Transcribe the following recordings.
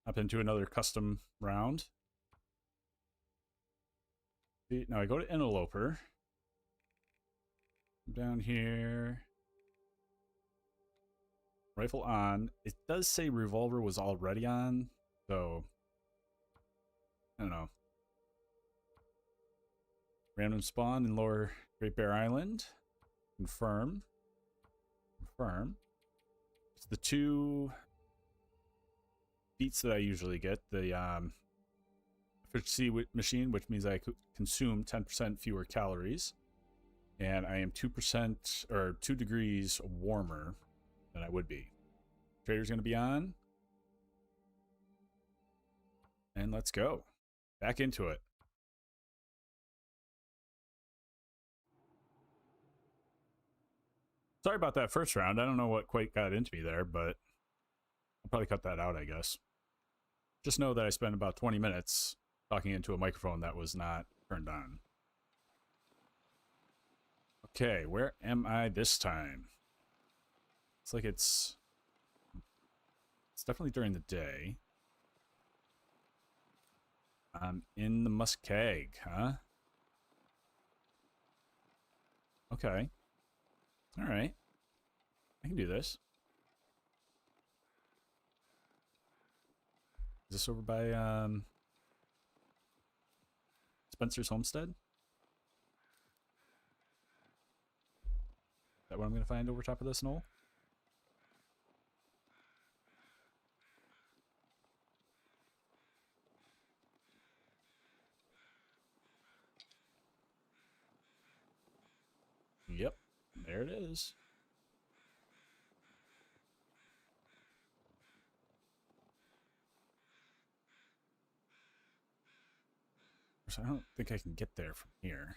Up into another custom round. Now I go to interloper. Down here. Rifle on. It does say revolver was already on, so I don't know. Random spawn in lower Great Bear Island. Confirm. Confirm. It's the two feats that I usually get. The efficiency machine, which means I consume 10% fewer calories. And I am 2% or 2 degrees warmer than I would be. Trader's going to be on. And let's go. Back into it. Sorry about that first round. I don't know what quite got into me there, but I'll probably cut that out, I guess. Just know that I spent about 20 minutes talking into a microphone that was not turned on. Okay, where am I this time? It's like it's definitely during the day. I'm in the Muskeg, huh? Okay. All right. I can do this. Is this over by Spencer's Homestead? Is that what I'm going to find over top of this knoll? Yep, there it is. I don't think I can get there from here.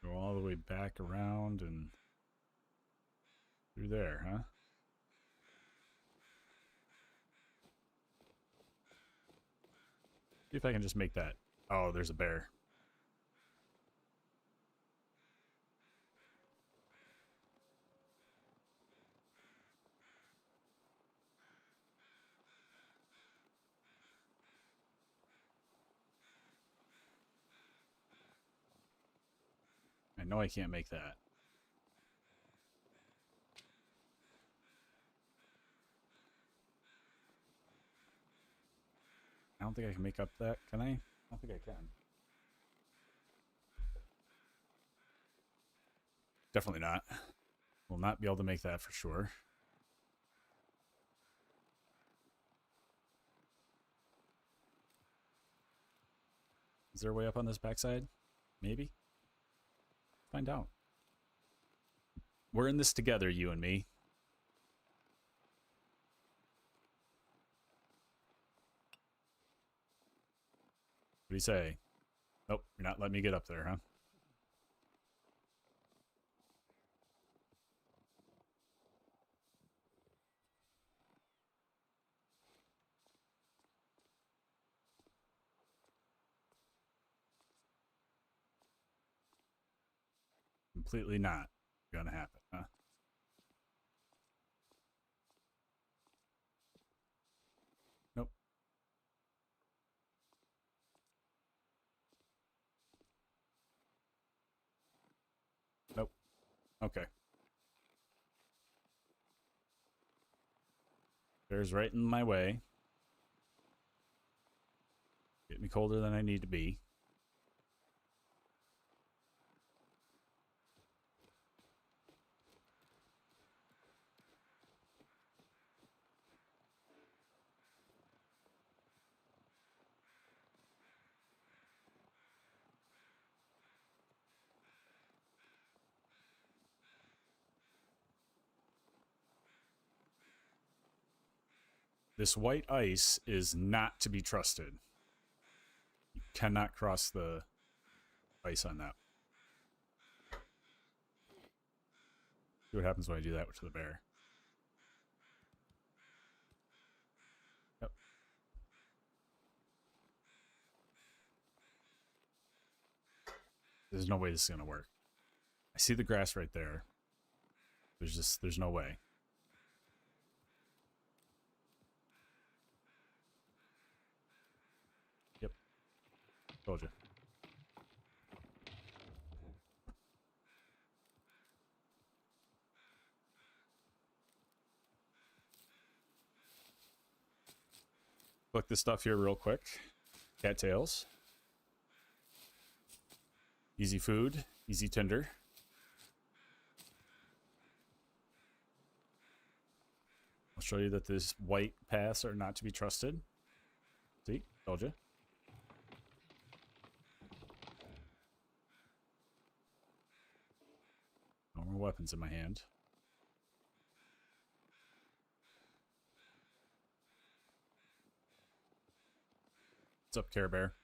Go all the way back around and through there, huh? See if I can just make that. Oh, there's a bear. I know I can't make that. I don't think I can make up that. Can I? I don't think I can. Definitely not. Will not be able to make that for sure. Is there a way up on this backside? Maybe? Find out. We're in this together, you and me. What do you say? Nope, you're not letting me get up there, huh? Completely not gonna happen, huh? Nope. Nope. Okay. Bear's right in my way. Get me colder than I need to be. This white ice is not to be trusted. You cannot cross the ice on that. See what happens when I do that to the bear. Yep. There's no way this is gonna work. I see the grass right there. There's no way. Told you. Click this stuff here real quick. Cattails. Easy food. Easy tinder. I'll show you that these white paths are not to be trusted. See? Told you. No more weapons in my hand. What's up, Care Bear?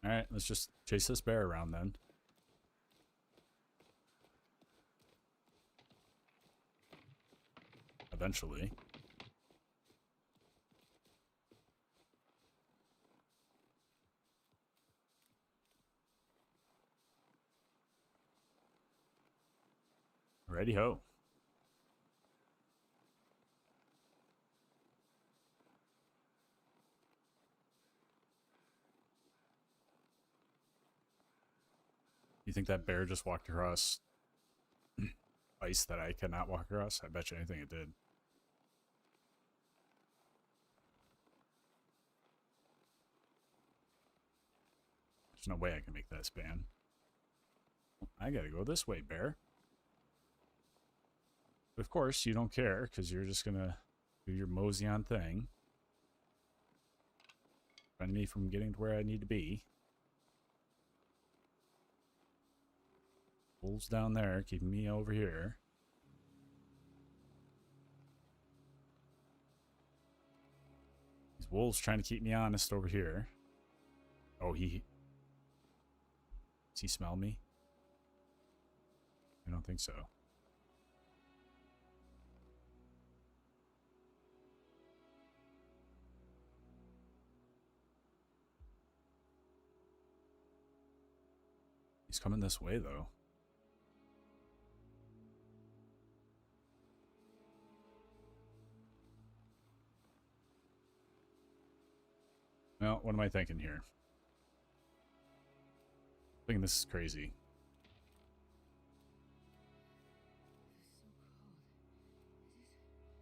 Alright, let's just chase this bear around then. Eventually. Ready ho. You think that bear just walked across ice that I cannot walk across? I bet you anything it did. There's no way I can make that span. I gotta go this way, bear. But of course, you don't care, because you're just gonna do your mosey on thing. Preventing me from getting to where I need to be. Wolves down there, keeping me over here. These wolves trying to keep me honest over here. Oh, does he smell me? I don't think so. He's coming this way, though. Well, what am I thinking here? I think this is crazy.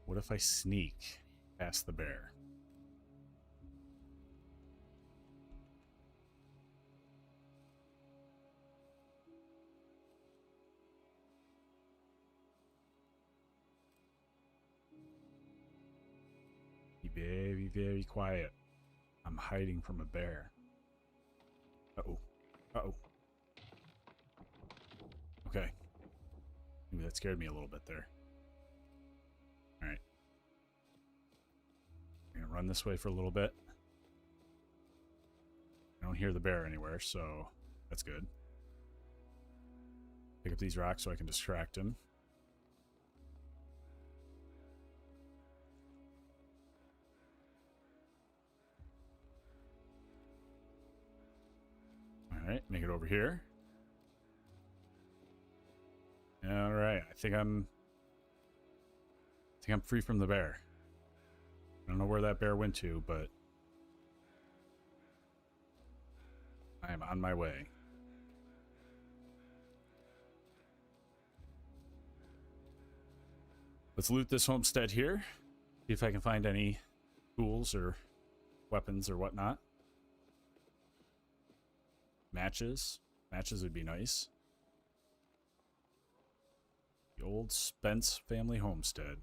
What if I sneak past the bear? Be very, very quiet. I'm hiding from a bear. Uh-oh. Uh-oh. Okay. Maybe that scared me a little bit there. Alright. I'm gonna run this way for a little bit. I don't hear the bear anywhere, so that's good. Pick up these rocks so I can distract him. Alright, make it over here. Alright, I think I'm free from the bear. I don't know where that bear went to, but I am on my way. Let's loot this homestead here. See if I can find any tools or weapons or whatnot. Matches. Matches would be nice. The old Spence family homestead.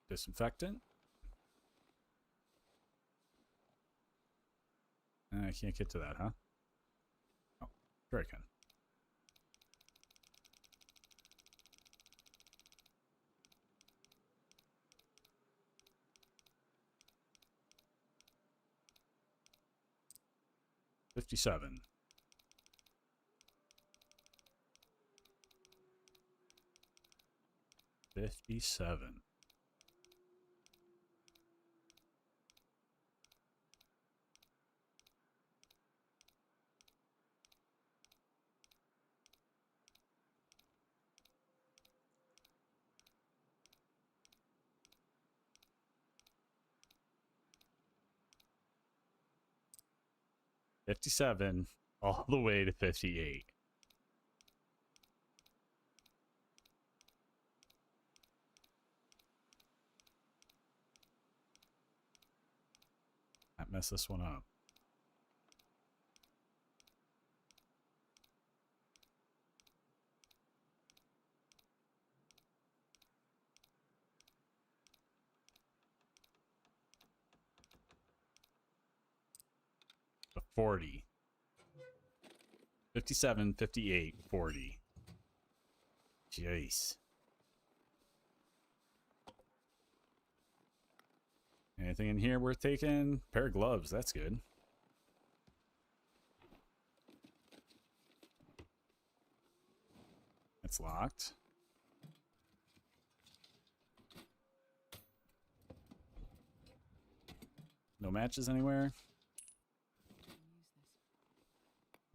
Disinfectant. I can't get to that, huh? Oh, sure I can. 57. $57. $57 all the way to 58. Not mess this one up. The 40. 57, 58, 40. Jeez. Anything in here worth taking? Pair of gloves, that's good. It's locked. No matches anywhere.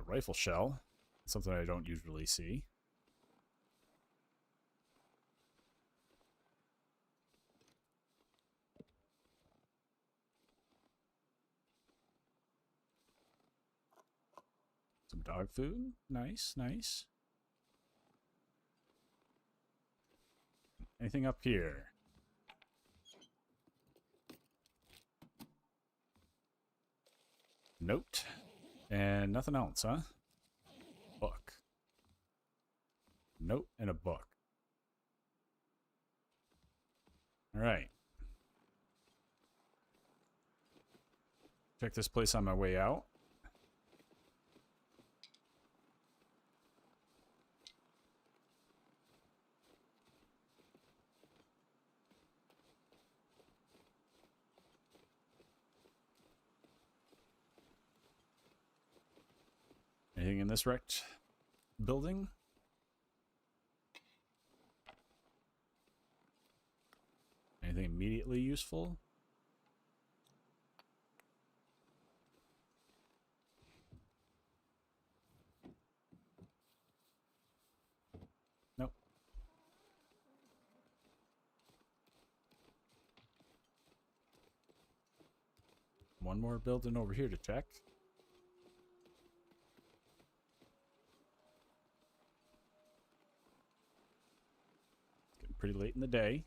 A rifle shell. Something I don't usually see. Some dog food. Nice, nice. Anything up here? Note. And nothing else, huh? Book. Note and a book. All right. Check this place on my way out. Anything in this wrecked building? Anything immediately useful? Nope. One more building over here to check. Pretty late in the day.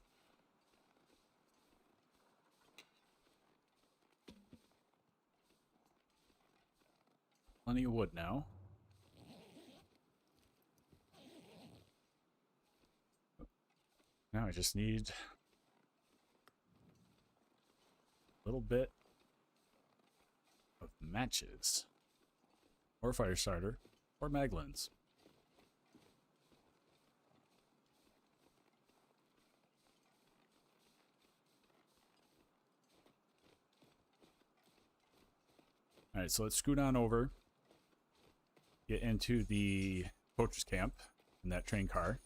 Plenty of wood now. Now I just need a little bit of matches. Or fire starter. Or maglins. Alright, so let's scoot on over. Get into the poacher's camp in that train car.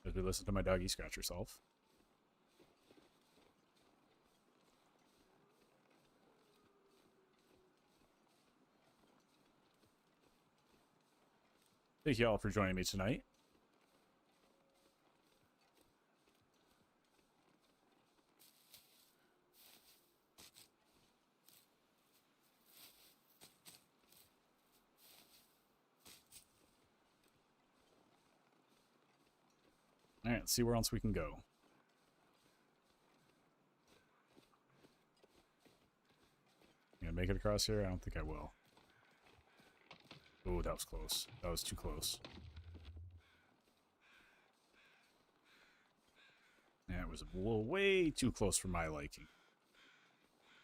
As we listen to my doggy scratch herself. Thank you all for joining me tonight. Alright, let's see where else we can go. Gonna make it across here? I don't think I will. Oh, that was close. That was too close. Yeah, it was a little way too close for my liking.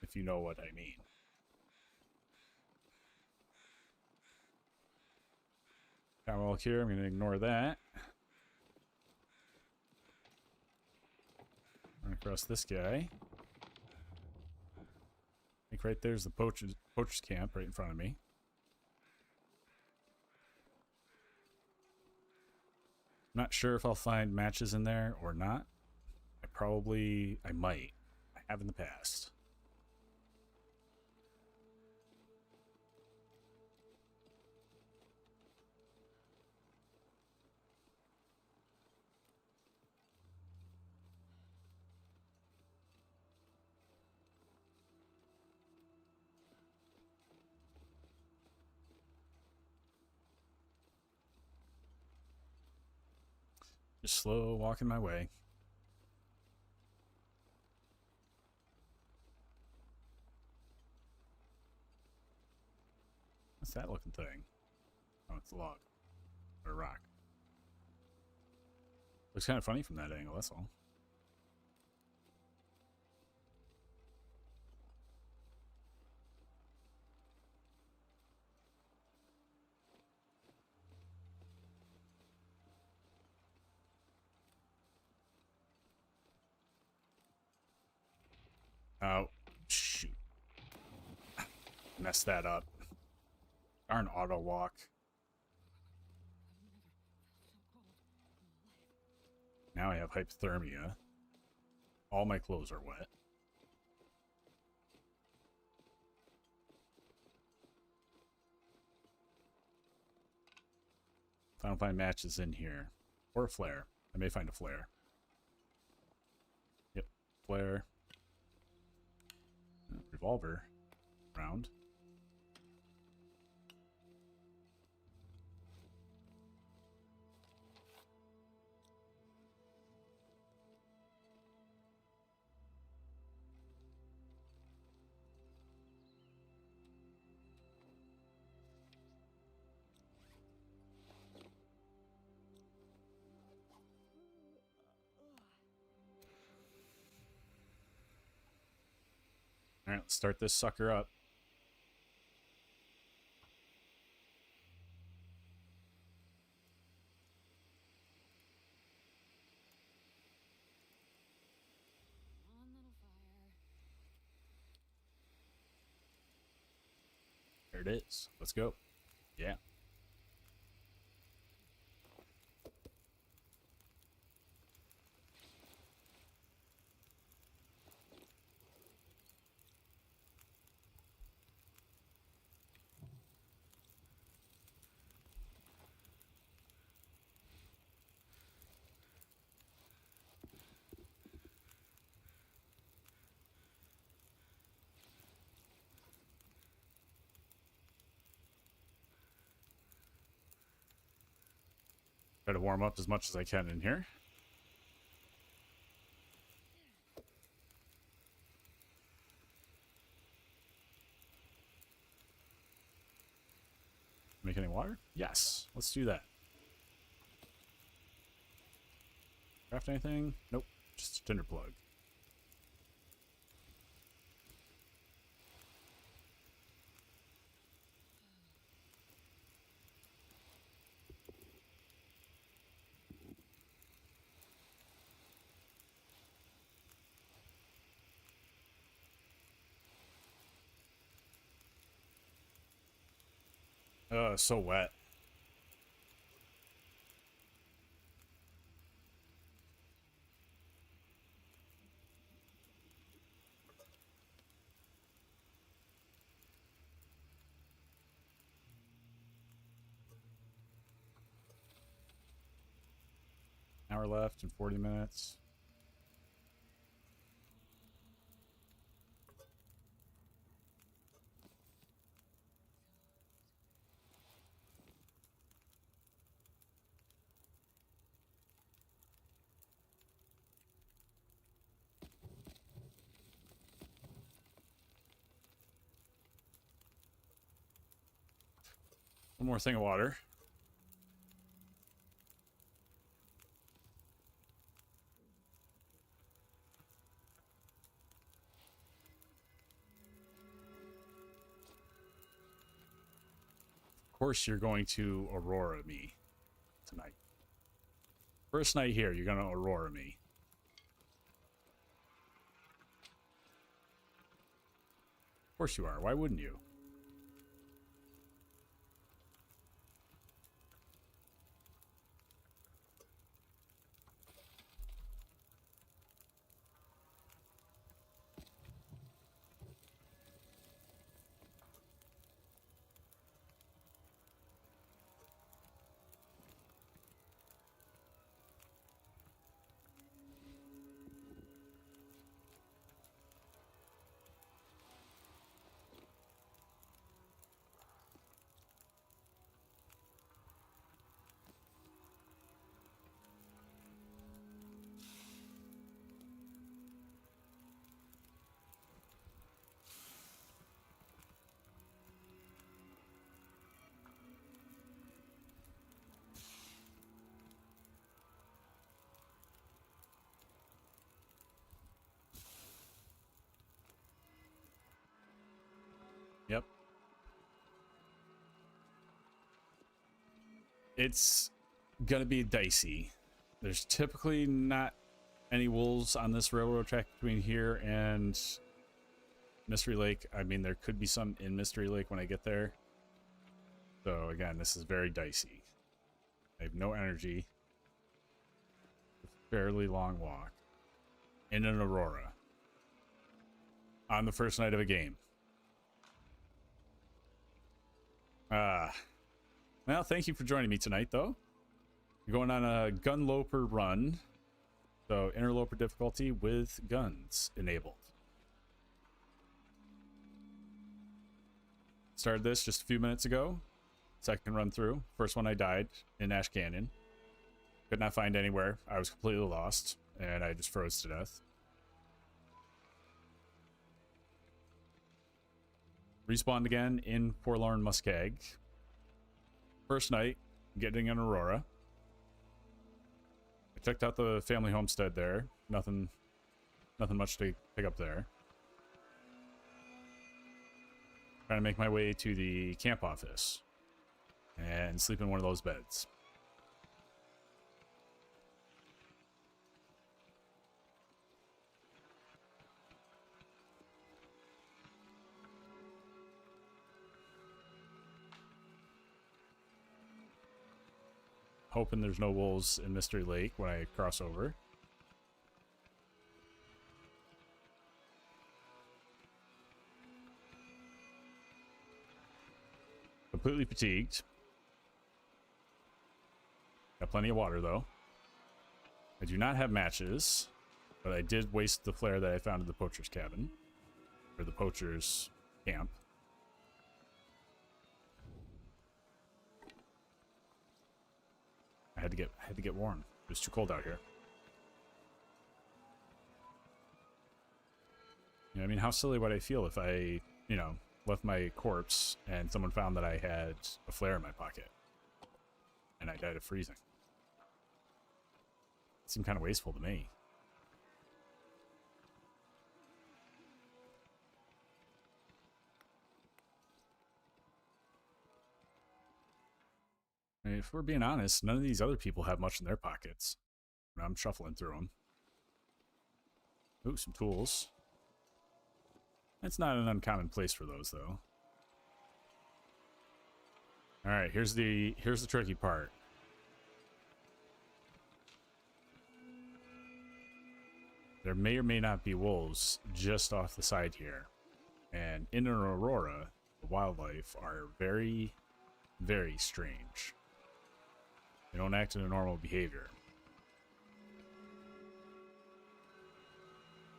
If you know what I mean. Commonwealth here, I'm gonna ignore that. Run across this guy. I think right there's the poacher's camp right in front of me. I'm not sure if I'll find matches in there or not. I might. I have in the past. Just slow walking my way. What's that looking thing? Oh, it's a log. Or a rock. Looks kind of funny from that angle, that's all. Oh, shoot. Messed that up. Darn auto walk. Now I have hypothermia. All my clothes are wet. If I don't find matches in here. Or a flare. I may find a flare. Yep, flare. Revolver. Round. Alright, let's start this sucker up. There it is. Let's go. Yeah. Try to warm up as much as I can in here. Make any water? Yes. Let's do that. Craft anything? Nope. Just a tinder plug. So wet. Hour left and 40 minutes. One more thing of water. Of course you're going to Aurora me tonight. First night here, you're going to Aurora me. course you are. Why wouldn't you? Yep. It's gonna be dicey. There's typically not any wolves on this railroad track between here and Mystery Lake. I mean, there could be some in Mystery Lake when I get there. So again, this is very dicey. I have no energy. Fairly long walk in an Aurora on the first night of a game. Well, thank you for joining me tonight, though. You're going on a Gunloper run. So, interloper difficulty with guns enabled. Started this just a few minutes ago. Second run through. First one I died in Ash Canyon. Could not find anywhere. I was completely lost, and I just froze to death. Respawned again in Forlorn Muskeg. First night, getting an Aurora. I checked out the family homestead there. Nothing much to pick up there. Trying to make my way to the camp office and sleep in one of those beds. Hoping there's no wolves in Mystery Lake when I cross over. Completely fatigued. Got plenty of water, though. I do not have matches, but I did waste the flare that I found in the poacher's cabin. Or the poacher's camp. I had to get warm. It was too cold out here. You know, I mean, how silly would I feel if I, you know, left my corpse and someone found that I had a flare in my pocket and I died of freezing? It seemed kind of wasteful to me. I mean, if we're being honest, none of these other people have much in their pockets. I'm shuffling through them. Ooh, some tools. It's not an uncommon place for those, though. All right, here's the tricky part. There may or may not be wolves just off the side here. And in an Aurora, the wildlife are very, very strange. They don't act in a normal behavior.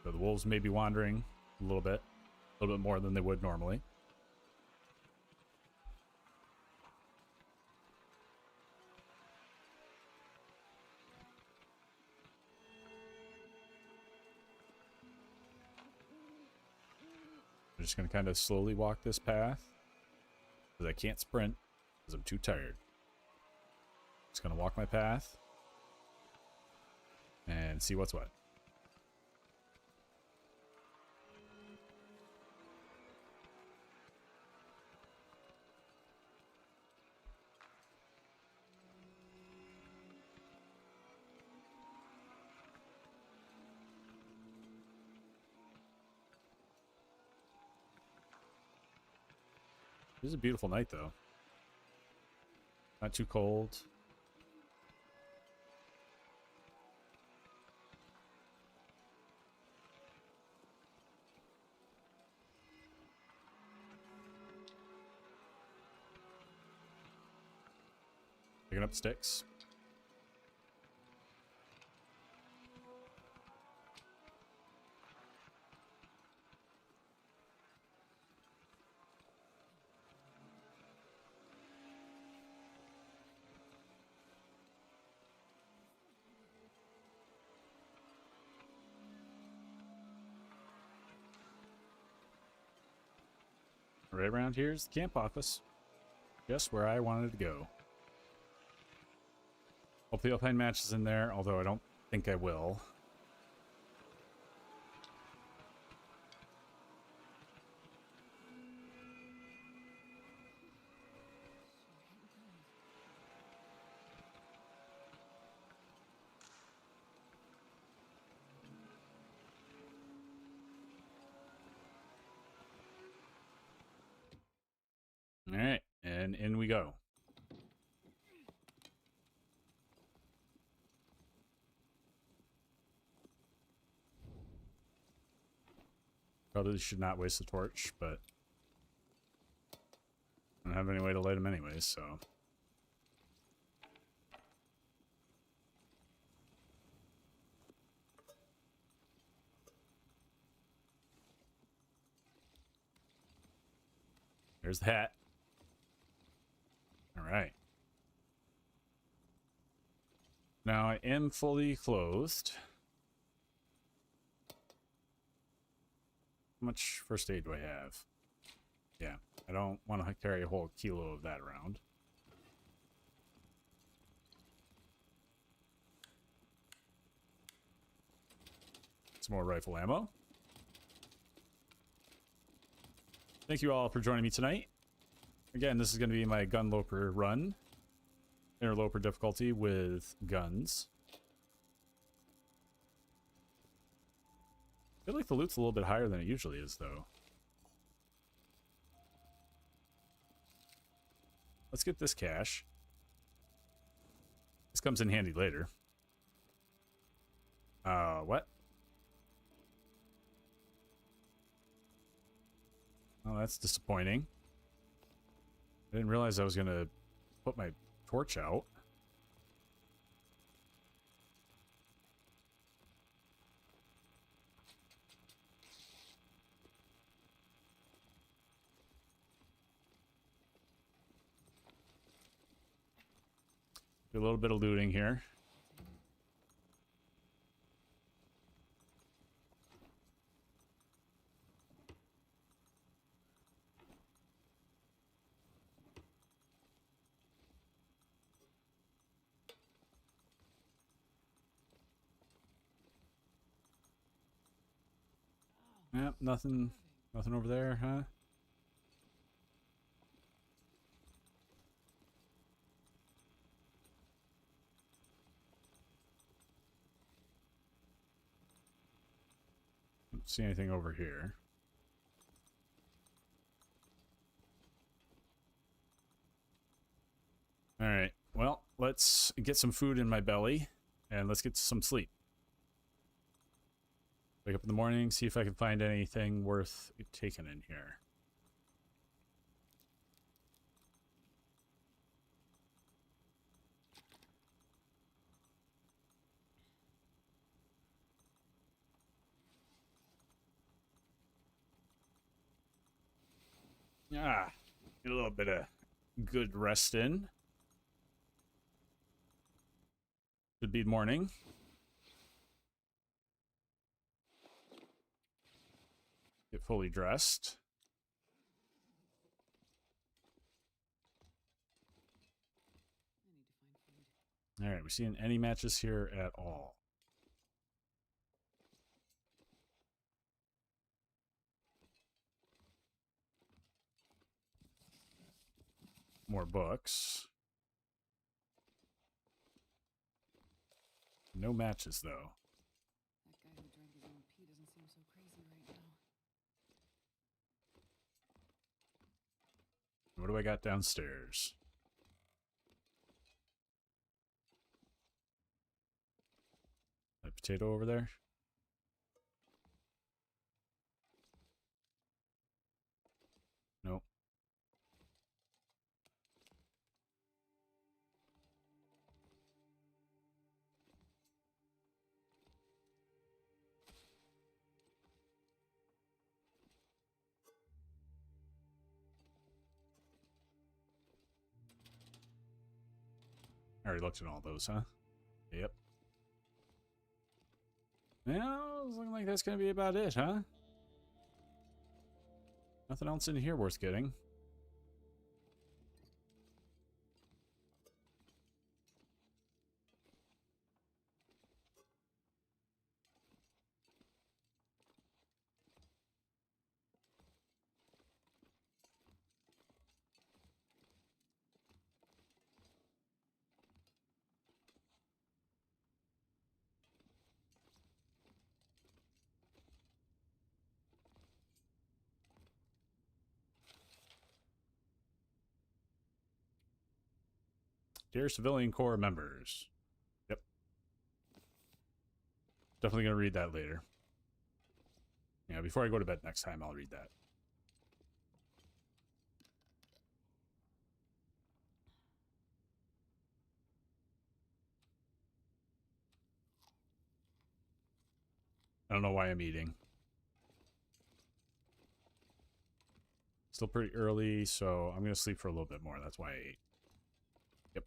So the wolves may be wandering a little bit more than they would normally. I'm just going to kind of slowly walk this path because I can't sprint because I'm too tired. Just going to walk my path and see what's what. This is a beautiful night, though. Not too cold. Picking up sticks. Right around here is the camp office. Just where I wanted to go. Hopefully I'll find matches in there, although I don't think I will. All right, and in we go. Probably should not waste the torch, but I don't have any way to light them anyways, so. There's the hat. All right. Now I am fully clothed. How much first aid do I have? Yeah, I don't want to carry a whole kilo of that around. Some more rifle ammo. Thank you all for joining me tonight. Again, this is going to be my Gunloper run. Interloper difficulty with guns. I feel like the loot's a little bit higher than it usually is, though. Let's get this cash. This comes in handy later. What? Oh, that's disappointing. I didn't realize I was going to put my torch out. Do a little bit of looting here. Yep, nothing over there, huh? Don't see anything over here. All right. Well, let's get some food in my belly and let's get some sleep. Wake up in the morning, see if I can find anything worth taking in here. Ah, get a little bit of good rest in. Should be morning. Get fully dressed. All right, we seeing any matches here at all? More books. No matches, though. That guy who drank his own pee doesn't seem so crazy right now. What do I got downstairs? That potato over there? Nope. I already looked at all those, huh? Yep. Well, it's looking like that's going to be about it, huh? Nothing else in here worth getting. Dear Civilian Corps members. Yep. Definitely going to read that later. Yeah, before I go to bed next time, I'll read that. I don't know why I'm eating. Still pretty early, so I'm going to sleep for a little bit more. That's why I ate. Yep.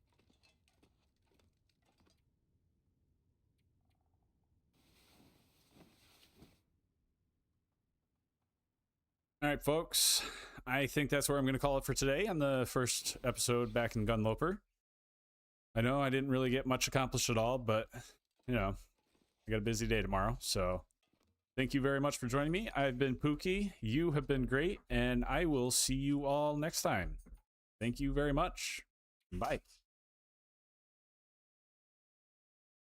All right, folks. I think that's where I'm going to call it for today on the first episode back in Gunloper. I know I didn't really get much accomplished at all, but, you know, I got a busy day tomorrow, so thank you very much for joining me. I've been Pookie. You have been great, and I will see you all next time. Thank you very much. Bye.